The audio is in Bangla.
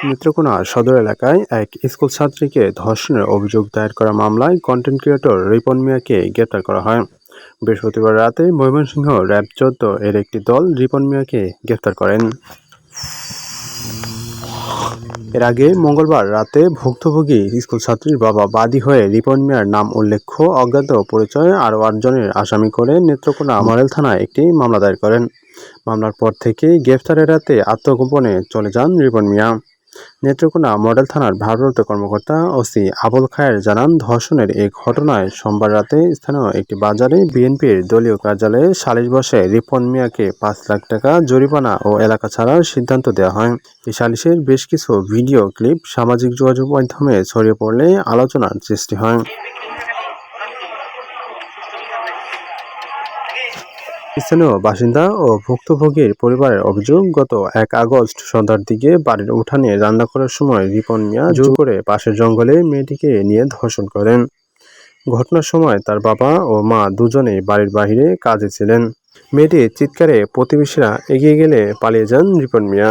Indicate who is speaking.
Speaker 1: নেত্রকোনা সদর এলাকায় এক স্কুল ছাত্রীকে ধর্ষণের অভিযোগ দায়ের করা মামলায় কন্টেন্ট ক্রিয়েটর রিপন মিয়াকে গ্রেপ্তার করা হয়। বৃহস্পতিবার রাতে ময়মনসিংহ র্যাব ১৪ এর একটি দল রিপন মিয়াকে গ্রেপ্তার করেন। এর আগে মঙ্গলবার রাতে ভুক্তভোগী স্কুল ছাত্রীর বাবা বাদী হয়ে রিপন মিয়ার নাম উল্লেখ্য অজ্ঞাত পরিচয়ে আরও ৮ জনের আসামি করে নেত্রকোনা মডেল থানায় একটি মামলা দায়ের করেন। মামলার পর থেকেই গ্রেফতার এড়াতে আত্মগোপনে চলে যান রিপন মিয়া। নেত্রকোনা মডেল থানার ভারপ্রাপ্ত কর্মকর্তা ওসি আবুল খায়ের জানান, ধর্ষণের এই ঘটনায় সোমবার রাতে স্থানীয় একটি বাজারে বিএনপির দলীয় কার্যালয়ে সালিশ বসে রিপন মিয়াকে ৫ লাখ টাকা জরিমানা ও এলাকা ছাড়ার সিদ্ধান্ত দেওয়া হয়। এই সালিশের বেশ কিছু ভিডিও ক্লিপ সামাজিক যোগাযোগ মাধ্যমে ছড়িয়ে পড়লে আলোচনার সৃষ্টি হয়। স্থানীয় বাসিন্দা ও ভুক্তভোগীর পরিবারের অভিযোগ, গত ১ আগস্ট সন্ধ্যার দিকে বাড়ির উঠানে রান্না করার সময় রিপন মিয়া জোর করে পাশের জঙ্গলে মেয়েটিকে নিয়ে ধর্ষণ করেন। ঘটনার সময় তার বাবা ও মা দুজনেই বাড়ির বাইরে কাজে ছিলেন। মেয়েটির চিৎকারে প্রতিবেশীরা এগিয়ে গেলে পালিয়ে যান রিপন মিয়া।